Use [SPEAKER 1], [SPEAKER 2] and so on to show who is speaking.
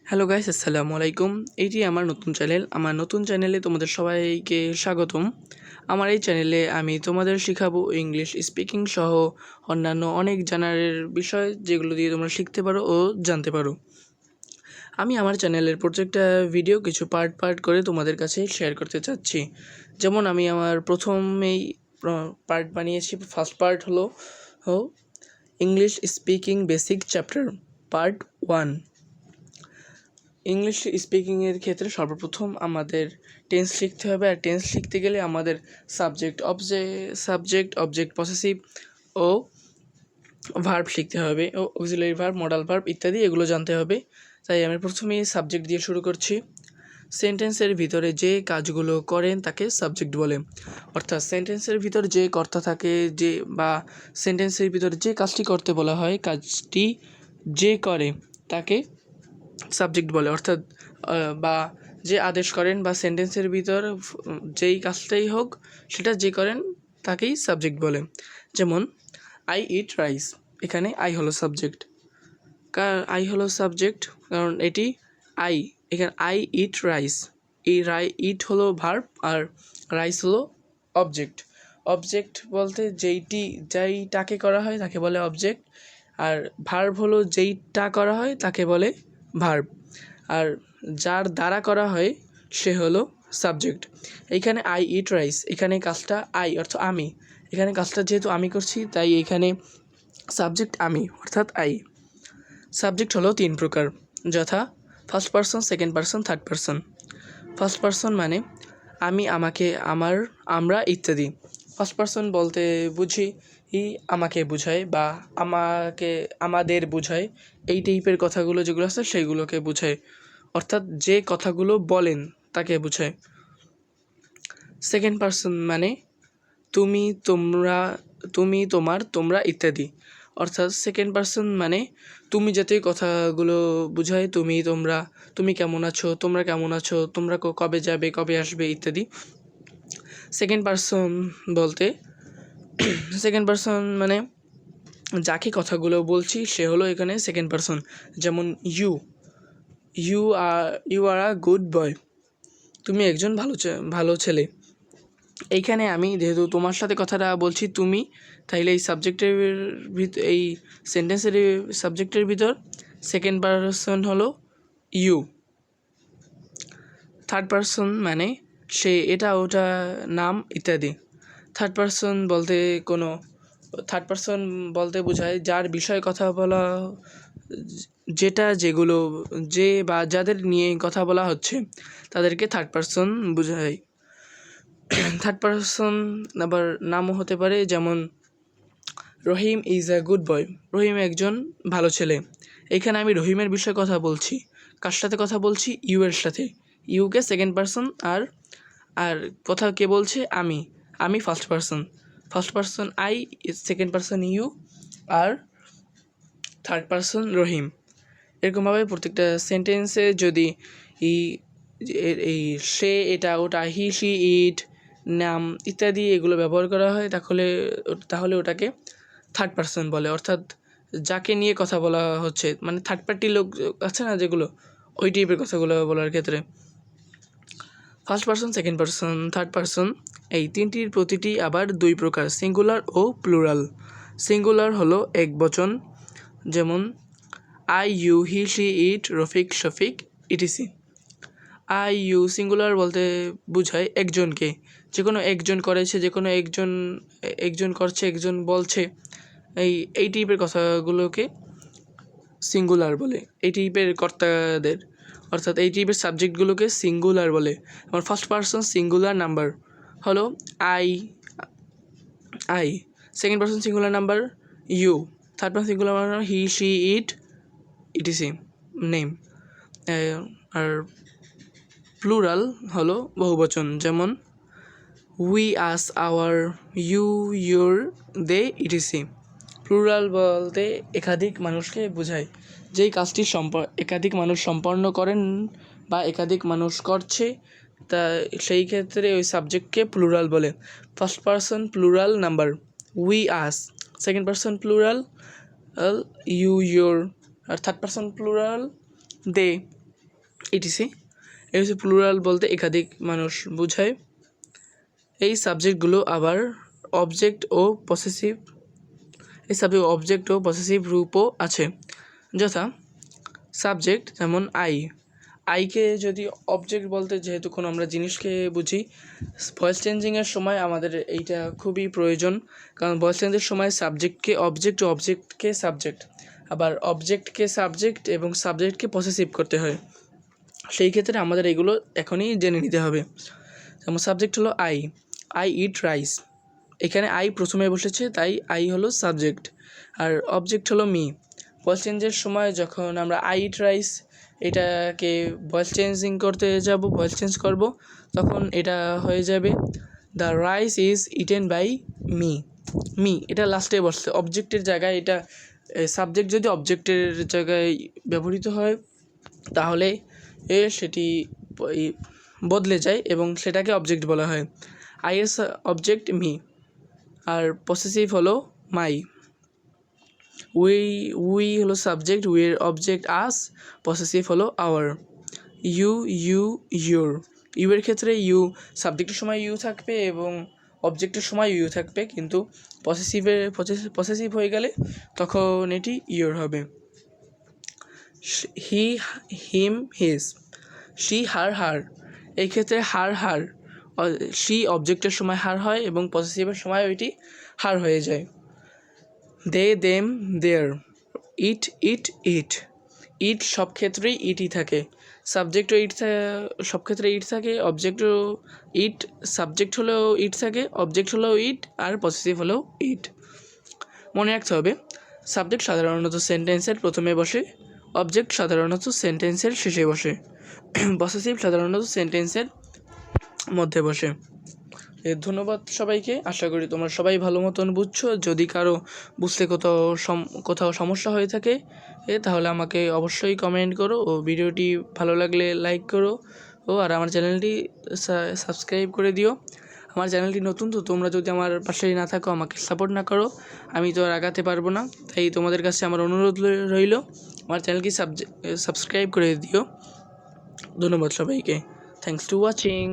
[SPEAKER 1] Hello guys, আসসালামু আলাইকুম। এইটি আমার নতুন চ্যানেলে তোমাদের সবাইকে স্বাগতম। আমার এই চ্যানেলে আমি তোমাদের শেখাবো ইংলিশ স্পিকিং সহ অন্যান্য অনেক জানার বিষয়, যেগুলো দিয়ে তোমরা শিখতে পারো ও জানতে পারো। আমি আমার চ্যানেলের প্রত্যেকটা ভিডিও কিছু পার্ট করে তোমাদের কাছে শেয়ার করতে চাচ্ছি। যেমন আমি আমার প্রথমেই পার্ট বানিয়েছি। ফার্স্ট পার্ট হলো English speaking basic chapter part 1। English স্পিকিংয়ের ক্ষেত্রে সর্বপ্রথম আমাদের টেন্স শিখতে হবে, আর টেন্স শিখতে গেলে আমাদের সাবজেক্ট অবজেক্ট পসেসিভ ও ভার্ব শিখতে হবে, ও অক্সিলারি ভার্ব, মডাল ভার্ব ইত্যাদি এগুলো জানতে হবে। তাই আমি প্রথমেই সাবজেক্ট দিয়ে শুরু করছি। সেন্টেন্সের ভিতরে যে কাজগুলো করেন তাকে সাবজেক্ট বলে। অর্থাৎ সেন্টেন্সের ভিতর যে কর্তা থাকে, বা সেন্টেন্সের ভিতরে যে কাজটি করতে বলা হয়, কাজটি যে করে তাকে সাবজেক্ট বলে। অর্থাৎ বা যে আদেশ করেন বা সেন্টেন্সের ভিতর যেই কাজটাই হোক সেটা যে করেন তাকেই সাবজেক্ট বলে। যেমন আই ইট রাইস, এখানে আই হলো সাবজেক্ট। কারণ এটি আই, এখানে আই ইট রাইস, এই ইট হলো ভার্ব আর রাইস হলো অবজেক্ট বলতে যেইটাকে করা হয় তাকে বলে অবজেক্ট, আর ভার্ব হলো যেইটা করা হয় তাকে বলে ভার্ব, আর যার দ্বারা করা হয় সে হলো সাবজেক্ট। এইখানে আই ইট রাইস, এখানে কাজটা আই অর্থাৎ আমি, এখানে কাজটা যেহেতু আমি করছি তাই এখানে সাবজেক্ট আমি অর্থাৎ আই। সাবজেক্ট হলো 3 প্রকার, যথা first person, second person, third person. First person মানে আমি, আমাকে, আমার, আমরা ইত্যাদি। ফার্স্ট পারসন বলতে বুঝি আমাকে বোঝায় বা আমাদের বোঝায়, এই টাইপের কথাগুলো যেগুলো আছে সেইগুলোকে বোঝায়, অর্থাৎ যে কথাগুলো বলেন তাকে বোঝায়। সেকেন্ড পারসন মানে তুমি, তোমরা, তোমার, তোমরা ইত্যাদি। অর্থাৎ সেকেন্ড পারসন মানে তুমি জাতীয় কথাগুলো বোঝায়, তুমি, তোমরা, তুমি কেমন আছো, তোমরা কেমন আছো, তোমরা কবে যাবে, কবে আসবে ইত্যাদি। সেকেন্ড পারসন মানে যাকে কথাগুলো বলছি সে হলো এখানে সেকেন্ড পারসন। যেমন you are a good boy, তুমি একজন ভালো ছেলে। এইখানে আমি যেহেতু তোমার সাথে কথাটা বলছি তুমি, তাইলে এই সেন্টেন্সের সাবজেক্টের ভিতর সেকেন্ড পারসন হলো ইউ। থার্ড পারসন মানে সে, এটা ওটা, নাম ইত্যাদি। থার্ড পারসন বলতে বোঝায় যার বিষয়ে কথা বলা, যেগুলো বা যাদের নিয়ে কথা বলা হচ্ছে তাদেরকে থার্ড পারসন বোঝায়। থার্ড পারসন আবার নামও হতে পারে, যেমন রহিম ইজ আ গুড বয়, রহিম একজন ভালো ছেলে। এইখানে আমি রহিমের বিষয়ে কথা বলছি, কার সাথে কথা বলছি, ইউ এর সাথে। ইউকে সেকেন্ড পারসন, আর কথা কে বলছে, আমি first person I, second person you, আর থার্ড পারসন রহিম। এরকমভাবে প্রত্যেকটা সেন্টেন্সে যদি এই সে, এটা ওটা, হি শি ইট, নাম ইত্যাদি এগুলো ব্যবহার করা হয় তাহলে ওটাকে থার্ড পারসন বলে। অর্থাৎ যাকে নিয়ে কথা বলা হচ্ছে, মানে থার্ড পার্টি লোক আছে না যেগুলো, ওই টাইপের কথাগুলো বলার ক্ষেত্রে। First person, second person, third person এই তিনটির প্রতিটি আবার 2 প্রকার, সিঙ্গুলার ও প্লুরাল। সিঙ্গুলার হলো এক বচন, যেমন I, you, he, she, it, Rafiq, Shafiq etc. I, you singular বলতে বোঝায় একজনকে, যে কোনো একজন করেছে, যে কোনো একজন করছে, একজন বলছে, এই টাইপের কথাগুলোকে সিঙ্গুলার বলে, এই টাইপের কর্তাদের, অর্থাৎ এই টাইপের সাবজেক্টগুলোকে সিঙ্গুলার বলে। আমার ফার্স্ট পারসন সিঙ্গুলার নাম্বার হলো I, second person singular number you, third person singular number he, she, it etc name. আর প্লুরাল হলো বহুবচন, যেমন we, us, our, you, your, they etc. Plural বলতে একাধিক মানুষকে বোঝায়, যেই কাজটি একাধিক মানুষ সম্পন্ন করেন বা একাধিক মানুষ করছে, তা সেই ক্ষেত্রে ওই সাবজেক্টকে প্লুরাল বলে। First person plural number we, us, second person plural you, your, আর third person plural they. Etc. এই হচ্ছে প্লুরাল বলতে একাধিক মানুষ বোঝায়। এই সাবজেক্টগুলো আবার অবজেক্ট ও পসেসিভ রূপও আছে, যথা সাবজেক্ট যেমন আইকে যদি অবজেক্ট বলতে যেহেতু কোনো আমরা জিনিসকে বুঝি, ভয়েস চেঞ্জিংয়ের সময় আমাদের এইটা খুবই প্রয়োজন, কারণ ভয়েস চেঞ্জের সময় সাবজেক্টকে অবজেক্ট ও অবজেক্টকে সাবজেক্ট, আবার অবজেক্টকে সাবজেক্ট এবং সাবজেক্টকে পসেসিভ করতে হয়। সেই ক্ষেত্রে আমাদের এগুলো এখনই জেনে নিতে হবে। যেমন সাবজেক্ট হলো আই ইট রাইস, এখানে আই প্রথমে বসেছে তাই আই হলো সাবজেক্ট, আর অবজেক্ট হলো মি। ভয়েস চেঞ্জের সময় যখন আমরা আই ইট রাইস এটাকে ভয়েস চেঞ্জ করব, তখন এটা হয়ে যাবে the rice is eaten by me. এটা লাস্টে বসছে অবজেক্টের জায়গায়, এটা সাবজেক্ট যদি অবজেক্টের জায়গায় ব্যবহৃত হয় তাহলে সেটি বদলে যায় এবং সেটাকে অবজেক্ট বলা হয়। আইয়ের অবজেক্ট মি, আর পসেসিভ হলো মাই। উই হলো সাবজেক্ট, উইয়ের অবজেক্ট আস, পসেসিভ হলো আওয়ার। ইউর এর ক্ষেত্রে ইউ সাবজেক্টের সময় ইউ থাকবে এবং অবজেক্টের সময় ইউ থাকবে, কিন্তু পসেসিভ হয়ে গেলে তখন এটি ইউর হবে। হি হিম হিজ, শি হার, এই ক্ষেত্রে হার শি অবজেক্টের সময় হার হয় এবং পসেসিভের সময় ওইটি হার হয়ে যায়। দে দেম দেয়ার, ইট সব ক্ষেত্রেই ইটই থাকে, সাবজেক্টও সব ক্ষেত্রে ইট থাকে, অবজেক্টও ইট, সাবজেক্ট হলেও ইট থাকে, অবজেক্ট হলেও ইট, আর পসেসিভ হলেও ইট। মনে রাখতে হবে সাবজেক্ট সাধারণত সেন্টেন্সের প্রথমে বসে, অবজেক্ট সাধারণত সেন্টেন্সের শেষে বসে, পসেসিভ সাধারণত সেন্টেন্সের মধ্যে বসে। ধন্যবাদ সবাইকে, আশা করি তোমরা সবাই ভালো মতন বুঝছো। যদি কারো বুঝতে কোথাও সমস্যা হয়ে থাকে তাহলে আমাকে অবশ্যই কমেন্ট করো, ও ভিডিওটি ভালো লাগলে লাইক করো, আর আমার চ্যানেলটি সাবস্ক্রাইব করে দিও। আমার চ্যানেলটি নতুন, তো তোমরা যদি আমার পাশেই না থাকো, আমাকে সাপোর্ট না করো, আমি তো আর আগাতে পারবো না। তাই তোমাদের কাছে আমার অনুরোধ রইল আমার চ্যানেলটি সাবস্ক্রাইব করে দিও। ধন্যবাদ সবাইকে, থ্যাঙ্কস টু ওয়াচিং।